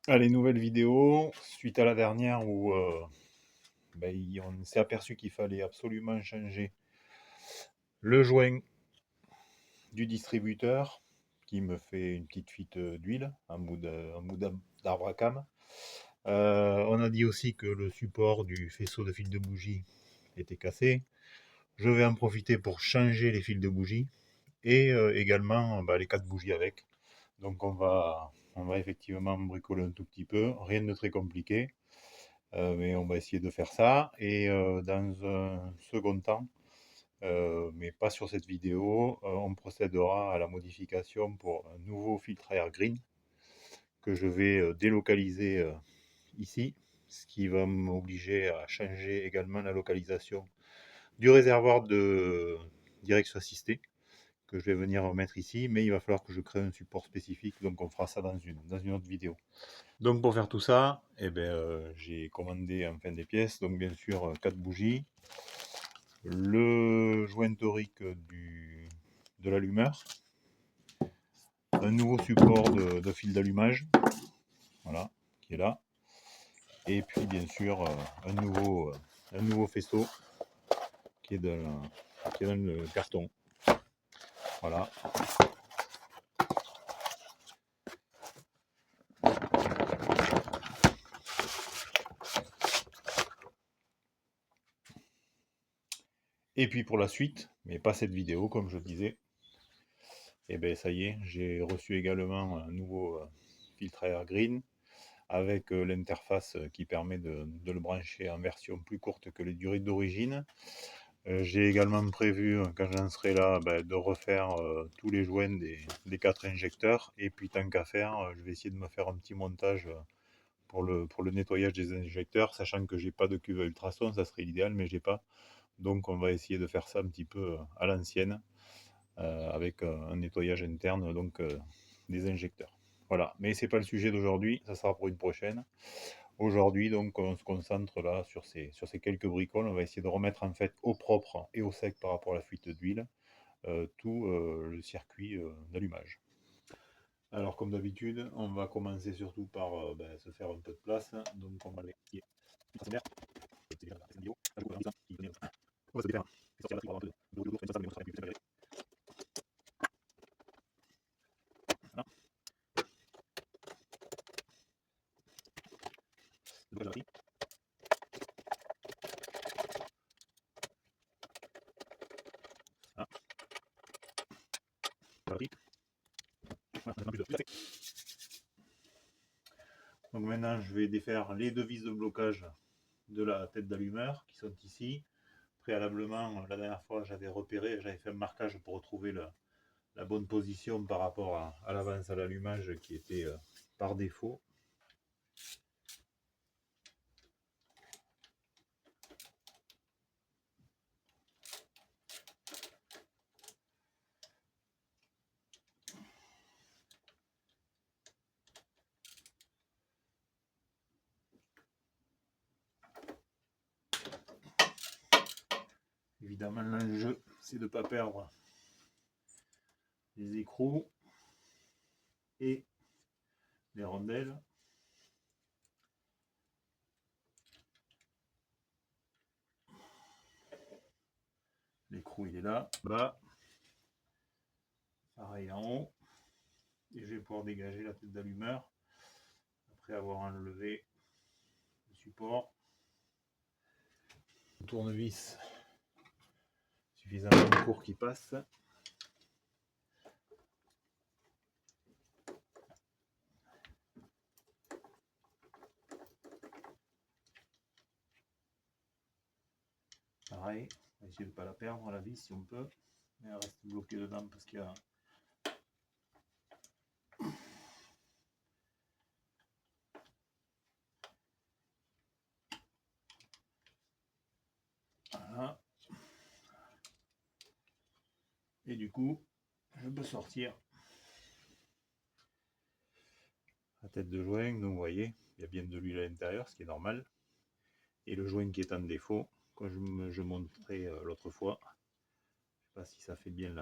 Allez, nouvelle vidéo, suite à la dernière où on s'est aperçu qu'il fallait absolument changer le joint du distributeur qui me fait une petite fuite d'huile, un bout d'arbre à cam. On a dit aussi que le support du faisceau de fil de bougie était cassé. Je vais en profiter pour changer les fils de bougie et également les quatre bougies avec. Donc on va effectivement bricoler un tout petit peu, rien de très compliqué. Mais on va essayer de faire ça. Et dans un second temps, mais pas sur cette vidéo, on procédera à la modification pour un nouveau filtre à air green que je vais délocaliser ici, ce qui va m'obliger à changer également la localisation du réservoir de direction assistée que je vais venir remettre ici, mais il va falloir que je crée un support spécifique, donc on fera ça dans une autre vidéo. Donc pour faire tout ça, j'ai commandé enfin des pièces, donc bien sûr 4 bougies, le joint torique de l'allumeur, un nouveau support de fil d'allumage, voilà, qui est là, et puis bien sûr un nouveau faisceau qui est dans le carton. Voilà. Et puis pour la suite, mais pas cette vidéo comme je disais, et ben ça y est, j'ai reçu également un nouveau filtre à air green avec l'interface qui permet de le brancher en version plus courte que les durées d'origine. J'ai également prévu, quand j'en serai là, de refaire tous les joints des 4 injecteurs. Et puis tant qu'à faire, je vais essayer de me faire un petit montage pour le nettoyage des injecteurs, sachant que j'ai pas de cuve à ultrasons, ça serait l'idéal, mais j'ai pas. Donc on va essayer de faire ça un petit peu à l'ancienne, avec un nettoyage interne donc des injecteurs. Voilà, mais c'est pas le sujet d'aujourd'hui, ça sera pour une prochaine. Aujourd'hui, donc, on se concentre là sur ces quelques bricoles. On va essayer de remettre en fait au propre et au sec par rapport à la fuite d'huile tout le circuit d'allumage. Alors, comme d'habitude, on va commencer surtout par se faire un peu de place. Donc, on va aller. Donc maintenant, je vais défaire les deux vis de blocage de la tête d'allumeur qui sont ici. Préalablement, la dernière fois, j'avais repéré, j'avais fait un marquage pour retrouver la bonne position par rapport à l'avance à l'allumage qui était par défaut. Évidemment, l'enjeu, c'est de ne pas perdre les écrous et les rondelles. L'écrou, il est là, bas. Pareil en haut. Et je vais pouvoir dégager la tête d'allumeur après avoir enlevé le support. Le tournevis suffisamment court qui passe. Pareil, on va essayer de ne pas la perdre la vis si on peut. Mais elle reste bloquée dedans parce qu'il y a. Voilà. Et du coup, je peux sortir la tête de joint. Donc vous voyez, il y a bien de l'huile à l'intérieur, ce qui est normal. Et le joint qui est en défaut, comme je montrais l'autre fois, je ne sais pas si ça fait bien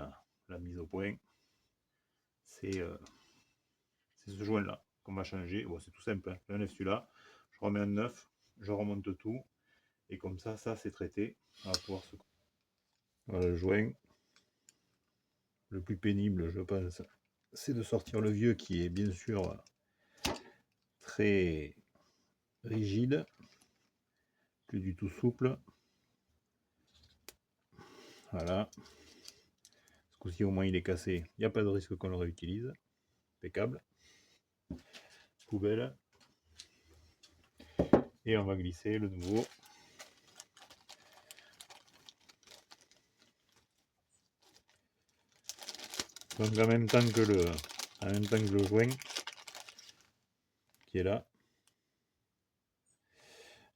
la mise au point, c'est ce joint là. qu'on va changer. Bon, c'est tout simple, hein. J'enlève celui-là, je remets un neuf, je remonte tout, et comme ça c'est traité. On va pouvoir se... Voilà le joint. Le plus pénible, je pense, c'est de sortir le vieux qui est bien sûr très rigide, plus du tout souple. Voilà. Ce coup-ci, au moins, il est cassé. Il n'y a pas de risque qu'on le réutilise. Impeccable. Poubelle. Et on va glisser le nouveau. Donc en même temps que le joint qui est là,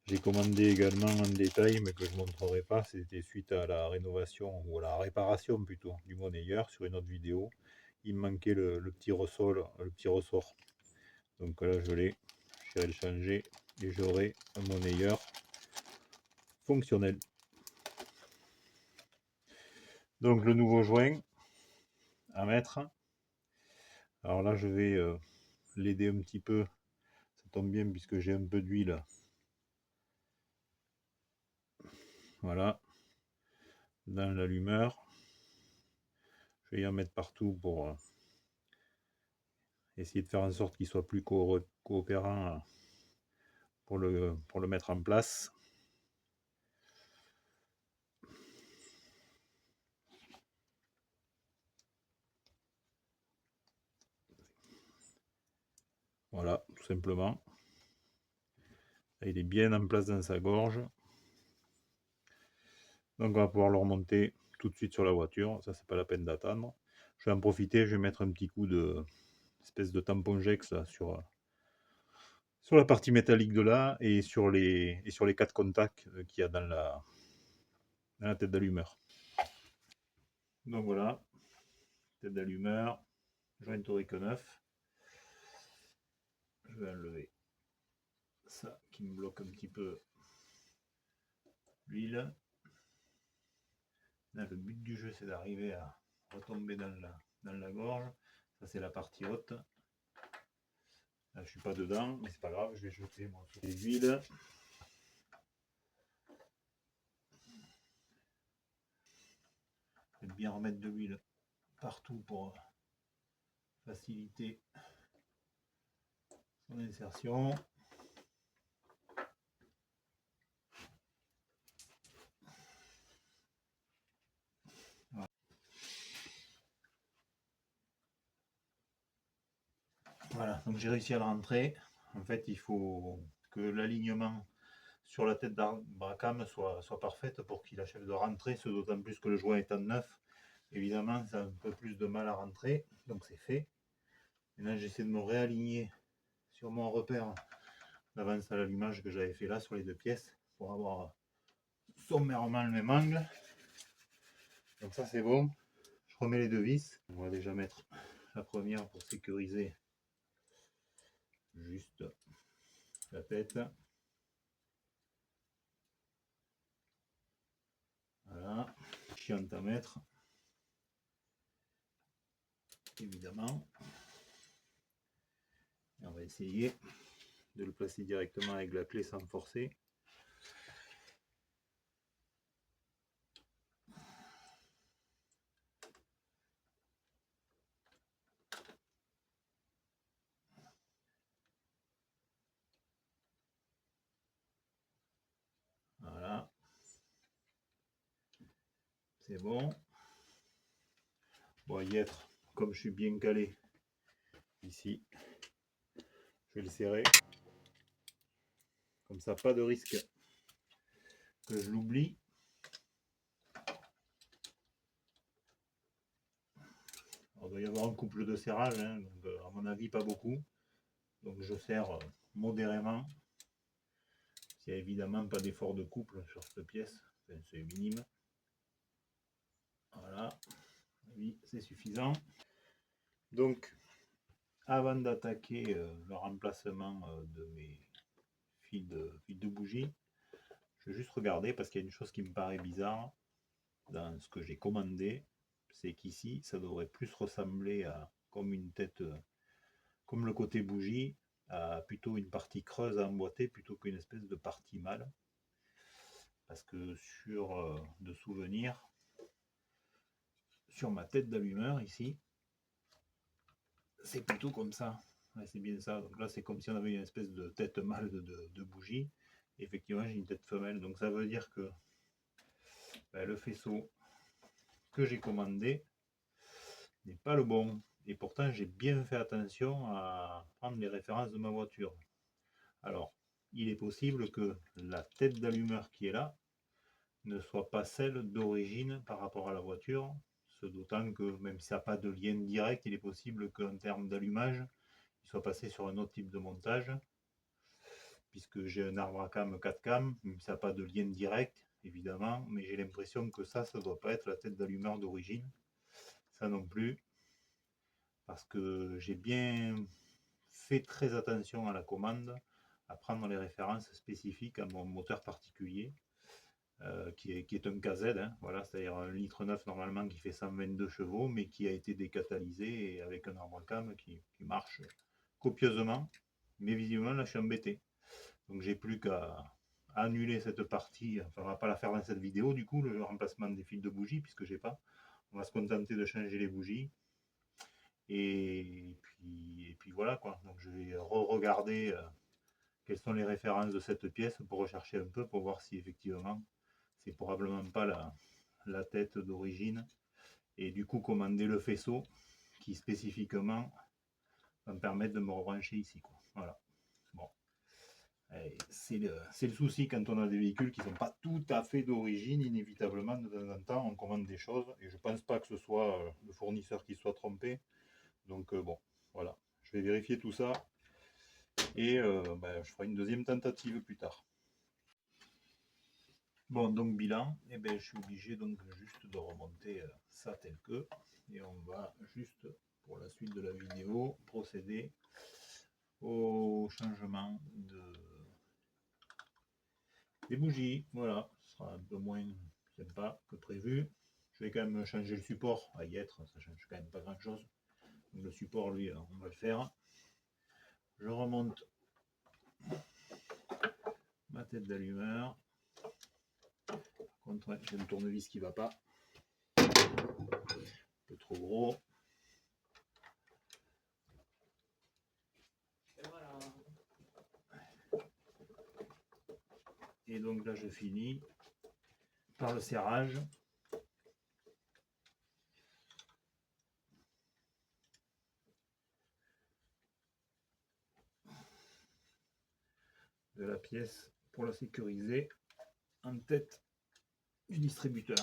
j'ai commandé également un détail, mais que je ne montrerai pas. C'était suite à la rénovation, ou à la réparation plutôt, du monnayeur sur une autre vidéo. Il me manquait le petit ressort. Donc là, je l'ai. J'irai le changer et j'aurai un monnayeur fonctionnel. Donc le nouveau joint à mettre. Alors là, je vais l'aider un petit peu. Ça tombe bien puisque j'ai un peu d'huile. Voilà. Dans l'allumeur. Je vais y en mettre partout pour essayer de faire en sorte qu'il soit plus coopérant pour le mettre en place. Voilà, tout simplement. Là, il est bien en place dans sa gorge. Donc on va pouvoir le remonter tout de suite sur la voiture. Ça, c'est pas la peine d'attendre. Je vais en profiter, je vais mettre un petit coup de espèce de tampon Jex là, sur la partie métallique de là et sur les quatre contacts qu'il y a dans la tête d'allumeur. Donc voilà, tête d'allumeur, joint torique neuf. Je vais enlever ça qui me bloque un petit peu l'huile. Là, le but du jeu, c'est d'arriver à retomber dans la gorge. Ça, c'est la partie haute. Là, je suis pas dedans, mais c'est pas grave, je vais jeter moi toutes les huiles. Je vais bien remettre de l'huile partout pour faciliter son insertion. Voilà, donc j'ai réussi à le rentrer. En fait, il faut que l'alignement sur la tête d'Abracam soit parfaite pour qu'il achève de rentrer, ce d'autant plus que le joint est en neuf. Évidemment, ça a un peu plus de mal à rentrer, donc c'est fait. Et là, j'essaie de me réaligner sur mon repère d'avance à l'allumage que j'avais fait là sur les deux pièces pour avoir sommairement le même angle. Donc ça, c'est bon. Je remets les deux vis. On va déjà mettre la première pour sécuriser juste la tête. Voilà. Chiante à mettre. Évidemment. Et on va essayer de le placer directement avec la clé sans forcer. Voilà. C'est bon. Bon, y être, comme je suis bien calé ici, je vais le serrer. Comme ça, pas de risque que je l'oublie. Il doit y avoir un couple de serrage, hein, donc à mon avis pas beaucoup. Donc je serre modérément. Il n'y a évidemment pas d'effort de couple sur cette pièce, enfin, c'est minime. Voilà, oui, c'est suffisant. Donc avant d'attaquer le remplacement de mes fils de bougie, je vais juste regarder parce qu'il y a une chose qui me paraît bizarre dans ce que j'ai commandé, c'est qu'ici ça devrait plus ressembler à comme une tête, comme le côté bougie, a plutôt une partie creuse à emboîter plutôt qu'une espèce de partie mâle. Parce que de souvenirs, sur ma tête d'allumeur ici, c'est plutôt comme ça. Ouais, c'est bien ça. Donc là, c'est comme si on avait une espèce de tête mâle de bougie. Et effectivement, j'ai une tête femelle. Donc ça veut dire que le faisceau que j'ai commandé n'est pas le bon. Et pourtant, j'ai bien fait attention à prendre les références de ma voiture. Alors, il est possible que la tête d'allumeur qui est là ne soit pas celle d'origine par rapport à la voiture, ce d'autant que même si ça n'a pas de lien direct, il est possible qu'en termes d'allumage, il soit passé sur un autre type de montage, puisque j'ai un arbre à cam 4 cam, même si ça n'a pas de lien direct, évidemment, mais j'ai l'impression que ça ne doit pas être la tête d'allumeur d'origine, ça non plus, parce que j'ai bien fait très attention à la commande, à prendre les références spécifiques à mon moteur particulier, qui est un KZ, hein, voilà, c'est-à-dire un litre 9 normalement qui fait 122 chevaux, mais qui a été décatalysé et avec un arbre à cam qui marche copieusement. Mais visiblement, là, je suis embêté. Donc, j'ai plus qu'à annuler cette partie. Enfin, on va pas la faire dans cette vidéo, du coup, le remplacement des fils de bougies, puisque j'ai pas. On va se contenter de changer les bougies. Et puis voilà, quoi. Donc, je vais re-regarder quelles sont les références de cette pièce pour rechercher un peu, pour voir si effectivement c'est probablement pas la tête d'origine, et du coup commander le faisceau qui spécifiquement va me permettre de me rebrancher ici, quoi. Voilà. Bon. C'est le souci quand on a des véhicules qui ne sont pas tout à fait d'origine. Inévitablement, de temps en temps, on commande des choses et je pense pas que ce soit le fournisseur qui soit trompé. Donc bon, voilà. Je vais vérifier tout ça et je ferai une deuxième tentative plus tard. Bon, donc bilan, je suis obligé donc juste de remonter ça tel que, et on va juste, pour la suite de la vidéo, procéder au changement des bougies. Voilà, ce sera un peu moins sympa que prévu. Je vais quand même changer le support à y être, ça change quand même pas grand chose. Donc le support, lui, on va le faire. Je remonte ma tête d'allumeur. Par contre, ouais, j'ai le tournevis qui va pas. Un peu trop gros. Et donc là, je finis par le serrage. De la pièce pour la sécuriser en tête du distributeur.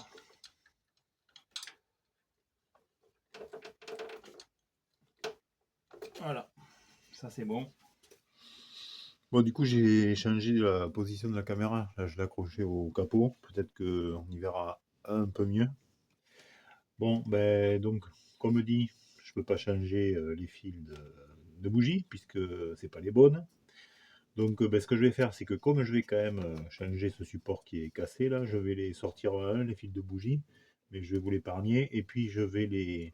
Voilà, ça c'est bon. Bon, du coup, j'ai changé la position de la caméra. Là, je l'ai accroché au capot. Peut-être qu'on y verra un peu mieux. Bon, donc, comme dit, je ne peux pas changer les fils de bougie puisque c'est pas les bonnes. Donc, ce que je vais faire, c'est que comme je vais quand même changer ce support qui est cassé, là, je vais les sortir les fils de bougie, mais je vais vous l'épargner. Et puis, je vais les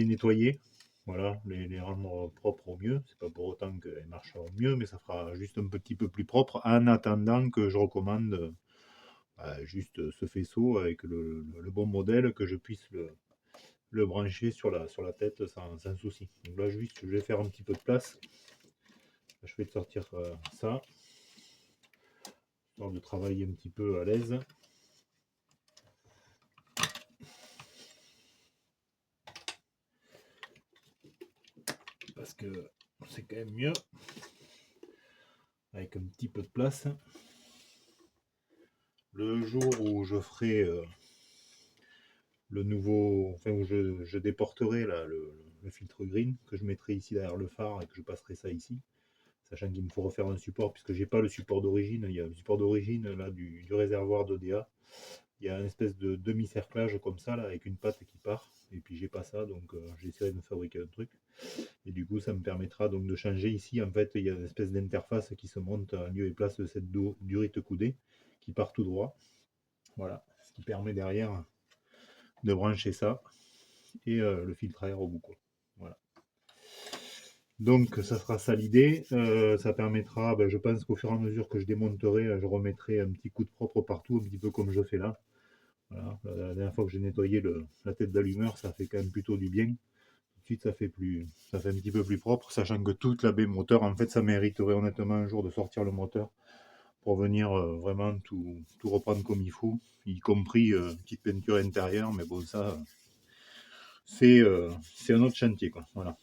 nettoyer. Voilà, les rendre propres au mieux. C'est pas pour autant qu'elles marcheront mieux, mais ça fera juste un petit peu plus propre en attendant que je recommande juste ce faisceau avec le bon modèle, que je puisse le brancher sur la tête sans souci. Donc là, juste, je vais faire un petit peu de place. Je vais sortir ça, histoire de travailler un petit peu à l'aise. Parce que c'est quand même mieux avec un petit peu de place. Le jour où je ferai le nouveau, enfin où je déporterai là, le filtre green que je mettrai ici derrière le phare et que je passerai ça ici, sachant qu'il me faut refaire un support puisque j'ai pas le support d'origine. Il y a le support d'origine là du réservoir d'ODA. Il y a une espèce de demi-cerclage comme ça là avec une patte qui part, et puis j'ai pas ça, donc j'essaierai de me fabriquer un truc. Et du coup, ça me permettra donc de changer ici. En fait, il y a une espèce d'interface qui se monte en lieu et place de cette durite coudée qui part tout droit. Voilà, ce qui permet derrière de brancher ça et le filtre à air au bout, quoi. Voilà. Donc ça sera ça l'idée. Ça permettra, je pense qu'au fur et à mesure que je démonterai, je remettrai un petit coup de propre partout, un petit peu comme je fais là. Voilà. La dernière fois que j'ai nettoyé la tête d'allumeur, ça fait quand même plutôt du bien. Tout de suite, ça fait un petit peu plus propre, sachant que toute la baie moteur, en fait, ça mériterait honnêtement un jour de sortir le moteur pour venir vraiment tout reprendre comme il faut, y compris petite peinture intérieure, mais bon, ça, c'est un autre chantier, quoi. Voilà.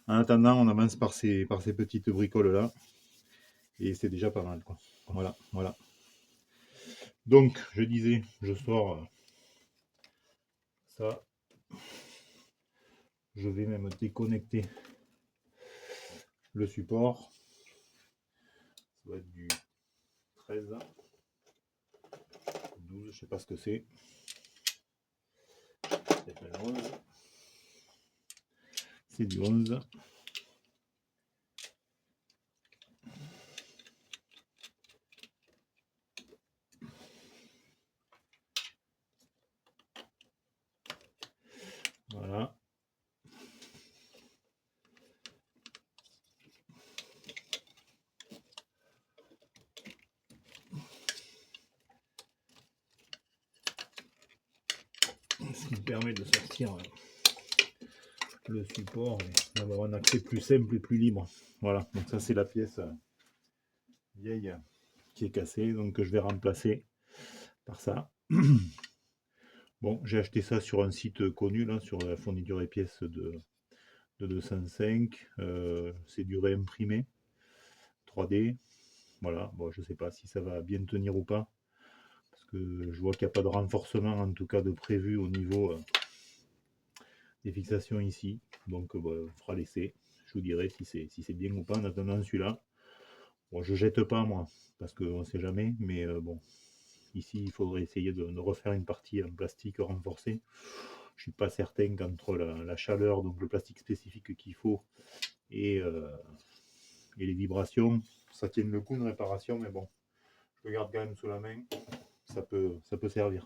En attendant, on avance par ces petites bricoles-là, et c'est déjà pas mal, quoi. Voilà, voilà. Donc, je disais, je sors ça. Je vais même déconnecter le support. Ça va être du 13, 12, je sais pas ce que c'est. C'est du 11. Voilà. Ce qui me permet de sortir le support et d'avoir un accès plus simple et plus libre. Voilà, donc ça c'est la pièce vieille qui est cassée, donc je vais remplacer par ça. Bon, j'ai acheté ça sur un site connu, là, sur la fourniture et pièces de 205. C'est du réimprimé 3D. Voilà, bon, je sais pas si ça va bien tenir ou pas, parce que je vois qu'il n'y a pas de renforcement, en tout cas de prévu au niveau des fixations ici. Donc, on fera l'essai. Je vous dirai si c'est bien ou pas. En attendant celui-là, bon, je jette pas moi, parce qu'on ne sait jamais, mais bon, ici il faudrait essayer de refaire une partie en plastique renforcé. Je suis pas certain qu'entre la chaleur, donc le plastique spécifique qu'il faut, et les vibrations, ça tienne le coup de réparation, mais bon, je le garde quand même sous la main, ça peut servir.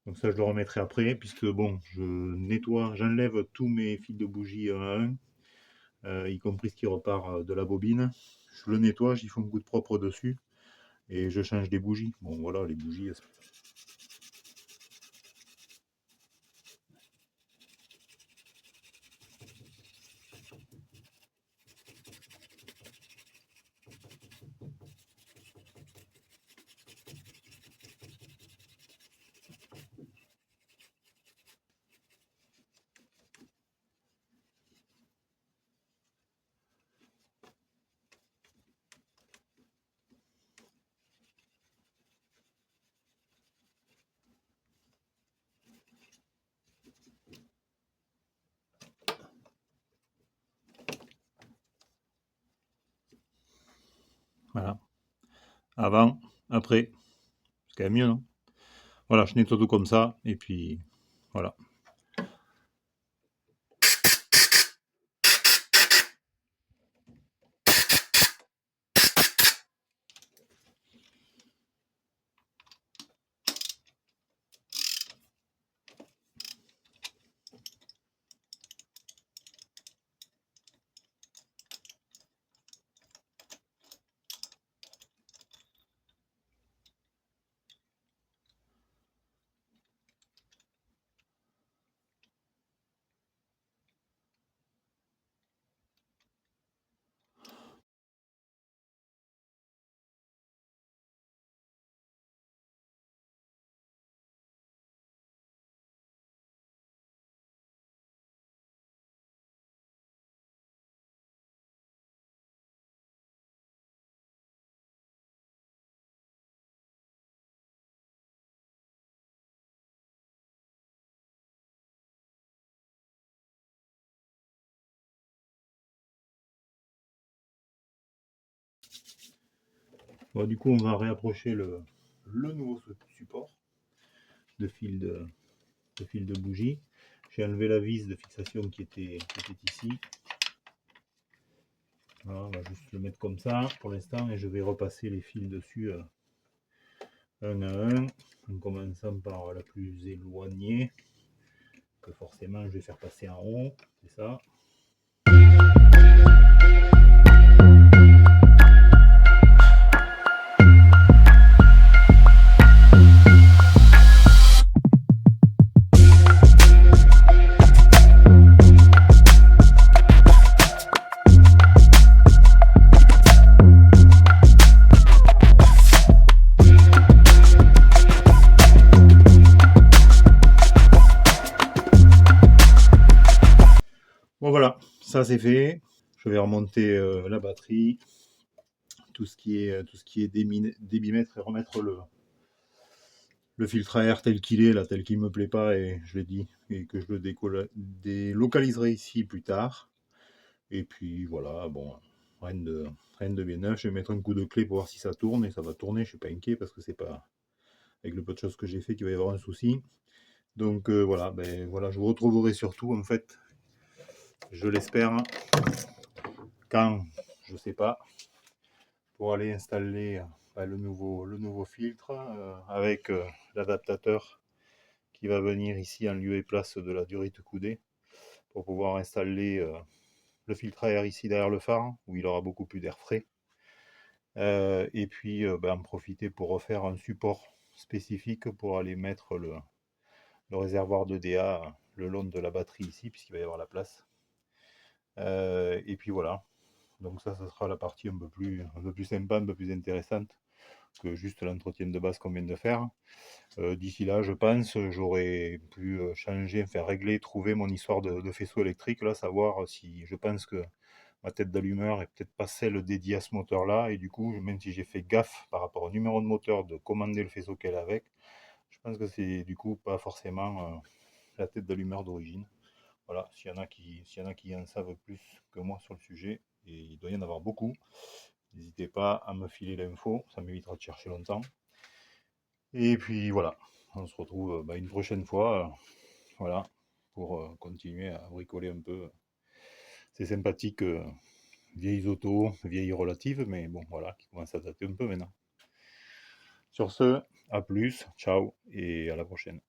Donc ça je le remettrai après, puisque bon, je nettoie, j'enlève tous mes fils de bougie un à un, y compris ce qui repart de la bobine. Je le nettoie, j'y fais un coup de propre dessus, et je change des bougies. Bon voilà, les bougies, voilà. Avant, après, c'est quand même mieux, non? Voilà, je nettoie tout comme ça, et puis voilà. Bon, du coup, on va réapprocher le nouveau support de fil de bougie. J'ai enlevé la vis de fixation qui était ici. Voilà, on va juste le mettre comme ça pour l'instant et je vais repasser les fils dessus un à un, en commençant par la plus éloignée, que forcément je vais faire passer en haut, c'est ça. ça c'est fait. Je vais remonter la batterie, tout ce qui est débitmètre et remettre le filtre à air tel qu'il est, là, tel qu'il me plaît pas, et je l'ai dit, et que je le délocaliserai ici plus tard. Et puis voilà, bon, rien de bien neuf. Je vais mettre un coup de clé pour voir si ça tourne, et ça va tourner, je suis pas inquiet, parce que c'est pas avec le peu de choses que j'ai fait qu'il va y avoir un souci. Donc voilà, ben voilà, je vous retrouverai surtout, en fait, je l'espère, quand, je sais pas, pour aller installer le nouveau filtre avec l'adaptateur qui va venir ici en lieu et place de la durite coudée pour pouvoir installer le filtre à air ici derrière le phare où il aura beaucoup plus d'air frais. Et puis en profiter pour refaire un support spécifique pour aller mettre le réservoir de DA le long de la batterie ici puisqu'il va y avoir la place. Et puis voilà, donc ça sera la partie un peu plus sympa, un peu plus intéressante que juste l'entretien de base qu'on vient de faire. D'ici là, je pense, j'aurais pu changer, enfin régler, trouver mon histoire de faisceau électrique, là, savoir si je pense que ma tête d'allumeur est peut-être pas celle dédiée à ce moteur-là, et du coup, même si j'ai fait gaffe par rapport au numéro de moteur de commander le faisceau qu'elle a avec, je pense que c'est du coup pas forcément la tête d'allumeur d'origine. Voilà, s'il y en a qui en savent plus que moi sur le sujet, et il doit y en avoir beaucoup, n'hésitez pas à me filer l'info, ça m'évitera de chercher longtemps. Et puis voilà, on se retrouve une prochaine fois, voilà, pour continuer à bricoler un peu ces sympathiques vieilles autos, vieilles relatives, mais bon voilà, qui commencent à dater un peu maintenant. Sur ce, à plus, ciao et à la prochaine.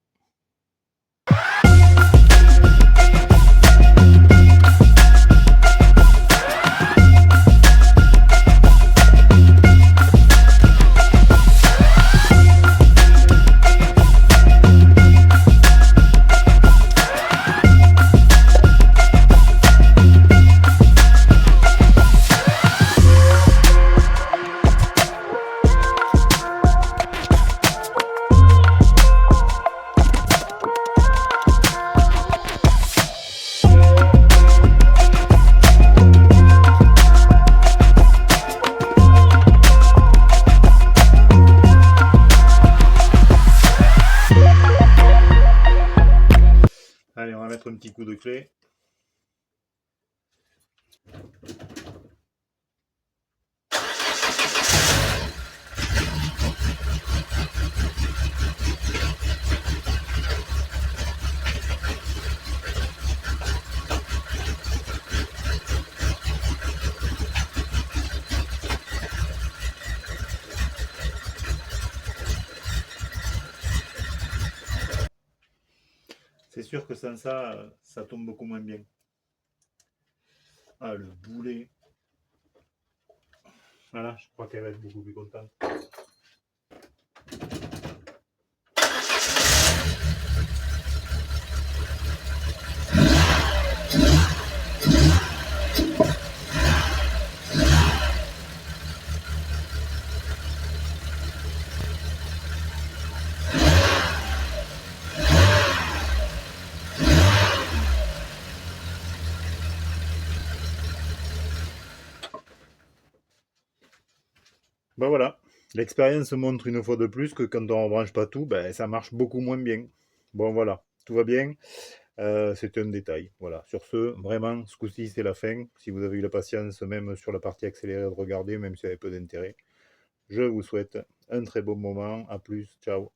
Allez, on va mettre un petit coup de clé. C'est sûr que sans ça, ça tombe beaucoup moins bien. Ah, le boulet. Voilà, je crois qu'elle va être beaucoup plus contente. Ben voilà, l'expérience montre une fois de plus que quand on ne branche pas tout, ben, ça marche beaucoup moins bien. Bon voilà, tout va bien. C'est un détail. Voilà. Sur ce, vraiment, ce coup-ci, c'est la fin. Si vous avez eu la patience, même sur la partie accélérée, de regarder, même si elle avait peu d'intérêt, je vous souhaite un très bon moment. À plus. Ciao.